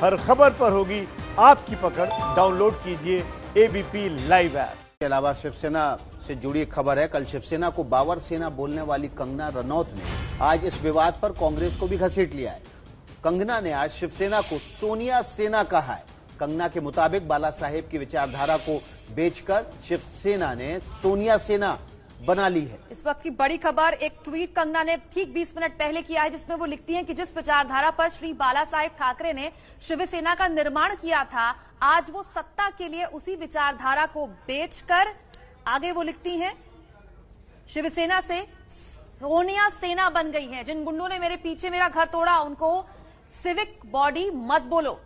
हर खबर पर होगी आपकी पकड़। डाउनलोड कीजिए एबीपी लाइव ऐप। इसके अलावा शिवसेना से जुड़ी खबर है। कल शिवसेना को बाबर सेना बोलने वाली कंगना रनौत ने आज इस विवाद पर कांग्रेस को भी घसीट लिया है। कंगना ने आज शिवसेना को सोनिया सेना कहा है। कंगना के मुताबिक बाला साहेब की विचारधारा को बेचकर शिवसेना ने सोनिया सेना बना ली है। इस वक्त की बड़ी खबर, एक ट्वीट कंगना ने ठीक 20 मिनट पहले किया है, जिसमें वो लिखती हैं कि जिस विचारधारा पर श्री बाला साहेब ठाकरे ने शिवसेना का निर्माण किया था, आज वो सत्ता के लिए उसी विचारधारा को बेचकर, आगे वो लिखती हैं, शिवसेना से सोनिया सेना बन गई है। जिन गुंडों ने मेरे पीछे मेरा घर तोड़ा, उनको सिविक बॉडी मत बोलो।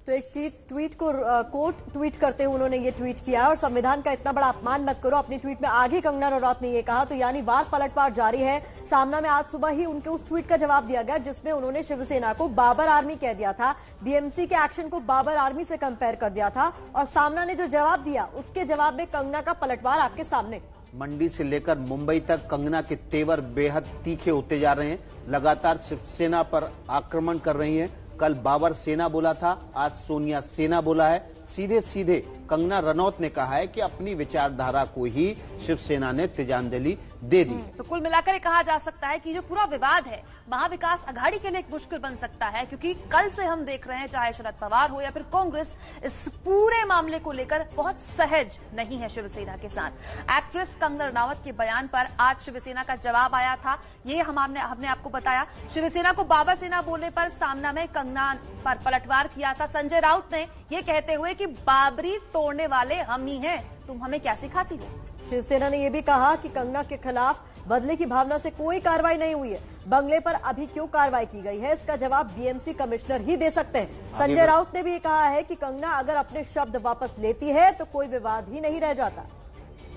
तो एक ट्वीट को कोट ट्वीट करते हुए उन्होंने ये ट्वीट किया और संविधान का इतना बड़ा अपमान मत करो। अपनी ट्वीट में आगे कंगना रनौत ने ये कहा। तो यानी वार पलटवार जारी है। सामना में आज सुबह ही उनके उस ट्वीट का जवाब दिया गया जिसमें उन्होंने शिवसेना को बाबर आर्मी कह दिया था, बीएमसी के एक्शन को बाबर आर्मी से कंपेयर कर दिया था और सामना ने जो जवाब दिया उसके जवाब में कंगना का पलटवार आपके सामने। मंडी से लेकर मुंबई तक कंगना के तेवर बेहद तीखे होते जा रहे हैं। लगातार शिवसेना पर आक्रमण कर रही हैं। कल बाबर सेना बोला था, आज सोनिया सेना बोला है। सीधे सीधे कंगना रनौत ने कहा है कि अपनी विचारधारा को ही शिवसेना ने तिलांजलि दे दी। तो कुल मिलाकर कहा जा सकता है कि जो पूरा विवाद है महाविकास अघाड़ी के लिए एक मुश्किल बन सकता है, क्योंकि कल से हम देख रहे हैं चाहे शरद पवार हो या फिर कांग्रेस, इस पूरे मामले को लेकर बहुत सहज नहीं है शिवसेना के साथ। एक्ट्रेस कंगना रनौत के बयान पर आज शिवसेना का जवाब आया था, ये हमने आपको बताया। शिवसेना को बाबर सेना बोलने पर सामना में कंगना पर पलटवार किया था संजय राउत ने, ये कहते हुए कि बाबरी तोड़ने वाले हम ही हैं, तुम हमें क्या सिखाती हो। शिवसेना ने यह भी कहा कि कंगना के खिलाफ बदले की भावना से कोई कार्रवाई नहीं हुई है। बंगले पर अभी क्यों कार्रवाई की गई है, इसका जवाब बीएमसी कमिश्नर ही दे सकते हैं। संजय राउत ने भी कहा है कि कंगना अगर अपने शब्द वापस लेती है तो कोई विवाद ही नहीं रह जाता।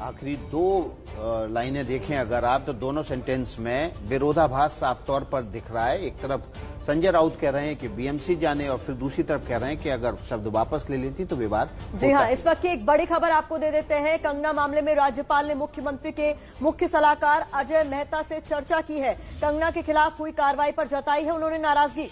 आखिरी दो लाइनें देखें अगर आप, तो दोनों सेंटेंस में विरोधाभास साफ तौर पर दिख रहा है। एक तरफ संजय राउत कह रहे हैं कि बीएमसी जाने और फिर दूसरी तरफ कह रहे हैं कि अगर शब्द वापस ले लेती तो विवाद। जी हाँ, इस वक्त की एक बड़ी खबर आपको दे देते हैं। कंगना मामले में राज्यपाल ने मुख्यमंत्री के मुख्य सलाहकार अजय मेहता से चर्चा की है। कंगना के खिलाफ हुई कार्रवाई पर जताई है उन्होंने नाराजगी।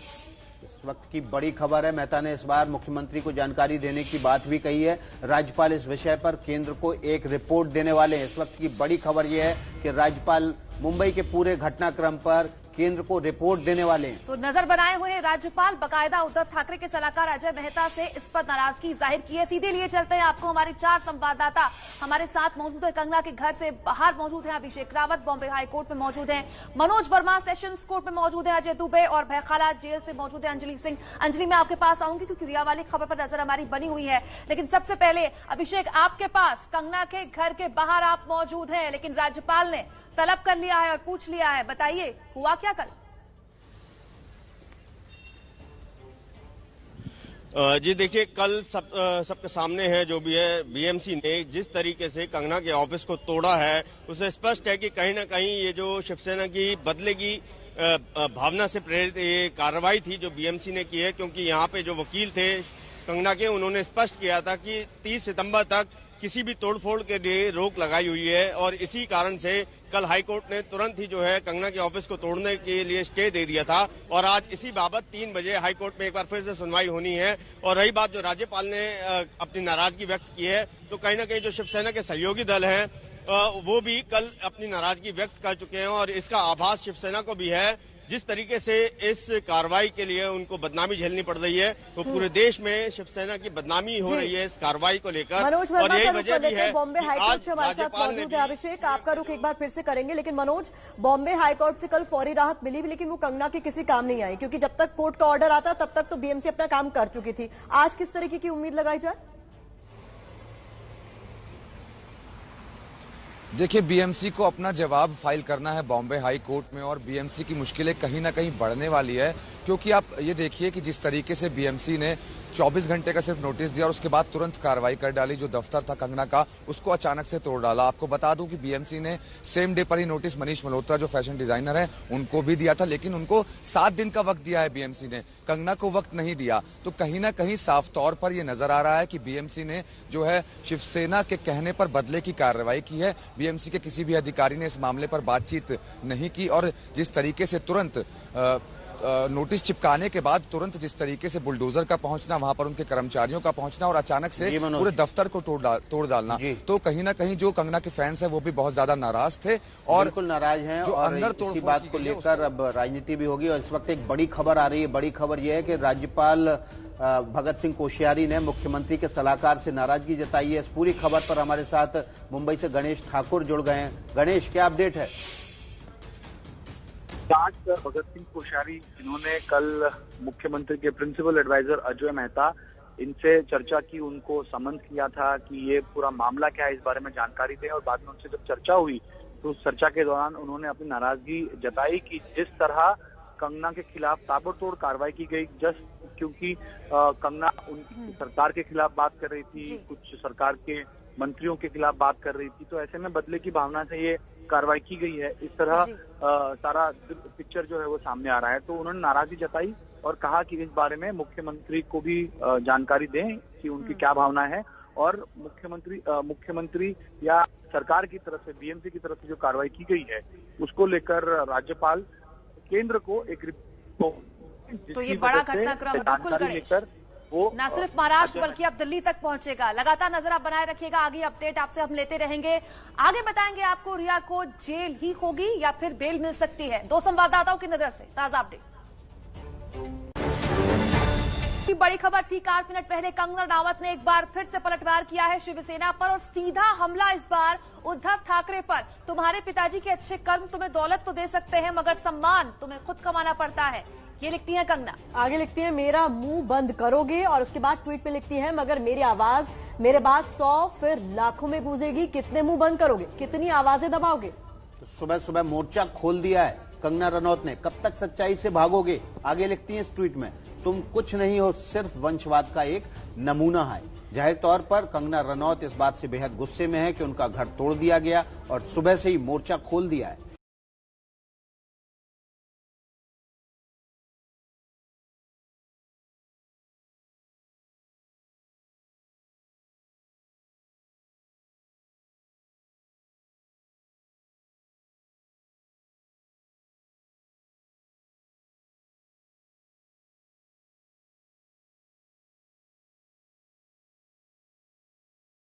इस वक्त की बड़ी खबर है, मेहता ने इस बार मुख्यमंत्री को जानकारी देने की बात भी कही है। राज्यपाल इस विषय पर केंद्र को एक रिपोर्ट देने वाले हैं। इस वक्त की बड़ी खबर यह है कि राज्यपाल मुंबई के पूरे घटनाक्रम पर केंद्र को रिपोर्ट देने वाले हैं। तो नजर बनाए हुए राज्यपाल बकायदा उद्धव ठाकरे के सलाहकार अजय मेहता से इस पर नाराजगी जाहिर की है। सीधे लिए चलते हैं आपको, हमारे 4 संवाददाता हमारे साथ मौजूद है। कंगना के घर से बाहर मौजूद हैं अभिषेक रावत, बॉम्बे हाई कोर्ट में मौजूद हैं मनोज वर्मा, सेशंस कोर्ट में मौजूद है अजय दुबे और भैखाला जेल से मौजूद है अंजलि सिंह। अंजलि, मैं आपके पास आऊंगी क्योंकि रिया वाली खबर पर नजर हमारी बनी हुई है, लेकिन सबसे पहले अभिषेक, आपके पास कंगना के घर के बाहर आप मौजूद हैं, लेकिन राज्यपाल ने तलब कर लिया है और पूछ लिया है, बताइए हुआ क्या कल। जी देखिए, कल सबके सामने है जो भी है, बीएमसी ने जिस तरीके से कंगना के ऑफिस को तोड़ा है उससे स्पष्ट है कि कहीं ना कहीं ये जो शिवसेना की बदले की भावना से प्रेरित ये कार्रवाई थी जो बीएमसी ने की है, क्योंकि यहाँ पे जो वकील थे कंगना के, उन्होंने स्पष्ट किया था कि 30 सितंबर तक किसी भी तोड़फोड़ के लिए रोक लगाई हुई है और इसी कारण से कल हाईकोर्ट ने तुरंत ही जो है कंगना के ऑफिस को तोड़ने के लिए स्टे दे दिया था और आज इसी बाबत 3 बजे हाईकोर्ट में एक बार फिर से सुनवाई होनी है। और रही बात जो राज्यपाल ने अपनी नाराजगी व्यक्त की है, तो कहीं ना कहीं जो शिवसेना के सहयोगी दल हैं वो भी कल अपनी नाराजगी व्यक्त कर चुके हैं और इसका आभास शिवसेना को भी है। जिस तरीके से इस कार्रवाई के लिए उनको बदनामी झेलनी पड़ रही है, तो पूरे देश में शिवसेना की बदनामी हो रही है इस कार्रवाई को लेकर। मनोज और वर्मा यही का रुख वजह कर भी लेते है हैं, बॉम्बे हाईकोर्ट से हमारे साथ मौजूद है अभिषेक। आपका रुख एक बार फिर से करेंगे, लेकिन मनोज, बॉम्बे हाईकोर्ट से कल फौरी राहत मिली, लेकिन वो कंगना के किसी काम नहीं आई, क्योंकि जब तक कोर्ट का ऑर्डर आता तब तक तो बीएमसी अपना काम कर चुकी थी। आज किस तरीके की उम्मीद लगाई जाए? देखिए, बीएमसी को अपना जवाब फाइल करना है बॉम्बे हाई कोर्ट में और बीएमसी की मुश्किलें कहीं ना कहीं बढ़ने वाली है, क्योंकि आप ये देखिए कि जिस तरीके से बीएमसी ने 24 घंटे का सिर्फ नोटिस दिया और उसके बाद तुरंत कार्रवाई कर डाली। जो दफ्तर था कंगना का उसको अचानक से तोड़ डाला। आपको बता दूं कि बीएमसी ने सेम डे पर ही नोटिस मनीष मल्होत्रा जो फैशन डिजाइनर है उनको भी दिया था, लेकिन उनको 7 दिन का वक्त दिया है बीएमसी ने, कंगना को वक्त नहीं दिया। तो कहीं ना कहीं साफ तौर पर यह नजर आ रहा है कि बीएमसी ने जो है शिवसेना के कहने पर बदले की कार्रवाई की है। बीएमसी के किसी भी अधिकारी ने इस मामले पर बातचीत नहीं की और जिस तरीके से तुरंत नोटिस चिपकाने के बाद तुरंत जिस तरीके से बुलडोजर का पहुंचना, वहां पर उनके कर्मचारियों का पहुंचना और अचानक से पूरे दफ्तर को तोड़ डालना, तो कहीं ना कहीं जो कंगना के फैंस हैं वो भी बहुत ज्यादा नाराज थे और बिल्कुल नाराज हैं। और इसी बात को लेकर अब राजनीति भी होगी। और इस वक्त एक बड़ी खबर आ रही है। बड़ी खबर यह है कि राज्यपाल भगत सिंह कोश्यारी ने मुख्यमंत्री के सलाहकार से नाराजगी जताई है। इस पूरी खबर पर हमारे साथ मुंबई से गणेश ठाकुर जुड़ गए हैं। गणेश, क्या अपडेट है? भगत सिंह कोश्यारी इन्होंने कल मुख्यमंत्री के प्रिंसिपल एडवाइजर अजय मेहता इनसे चर्चा की, उनको समन किया था कि ये पूरा मामला क्या है, इस बारे में जानकारी दें। और बाद में उनसे जब चर्चा हुई तो उस चर्चा के दौरान उन्होंने अपनी नाराजगी जताई कि जिस तरह कंगना के खिलाफ ताबड़तोड़ कार्रवाई की गई, जस्ट क्योंकि कंगना सरकार के खिलाफ बात कर रही थी, कुछ सरकार के मंत्रियों के खिलाफ बात कर रही थी, तो ऐसे में बदले की भावना से ये कार्रवाई की गई है। इस तरह सारा पिक्चर जो है वो सामने आ रहा है। तो उन्होंने नाराजगी जताई और कहा कि इस बारे में मुख्यमंत्री को भी जानकारी दें कि उनकी क्या भावना है। और मुख्यमंत्री या सरकार की तरफ से, बीएमसी की तरफ से जो कार्रवाई की गई है उसको लेकर राज्यपाल केंद्र को एक रिपोर्ट, तो ये बड़ा घटनाक्रम बिल्कुल लेकर वो न सिर्फ महाराष्ट्र बल्कि अब दिल्ली तक पहुंचेगा। लगातार नजर आप बनाए रखिएगा, आगे अपडेट आपसे हम लेते रहेंगे। आगे बताएंगे आपको रिया को जेल ही होगी या फिर बेल मिल सकती है। दो संवाददाताओं की नजर से ताजा अपडेट। बड़ी खबर ठीक 8 मिनट पहले कंगना रनौत ने एक बार फिर से पलटवार किया है शिवसेना पर और सीधा हमला इस बार उद्धव ठाकरे पर। तुम्हारे पिताजी के अच्छे कर्म तुम्हें दौलत तो दे सकते हैं मगर सम्मान तुम्हें खुद कमाना पड़ता है, ये लिखती है कंगना। आगे लिखती है मेरा मुंह बंद करोगे और उसके बाद ट्वीट में लिखती है मगर मेरी आवाज मेरे बाद 100 फिर लाखों में गूंजेगी, कितने मुंह बंद करोगे, कितनी आवाजें दबाओगे। तो सुबह सुबह मोर्चा खोल दिया है कंगना रनौत ने, कब तक सच्चाई से भागोगे। आगे लिखती है इस ट्वीट में तुम कुछ नहीं हो, सिर्फ वंशवाद का एक नमूना है। जाहिर तौर पर कंगना रनौत इस बात से बेहद गुस्से में है कि उनका घर तोड़ दिया गया और सुबह से ही मोर्चा खोल दिया है।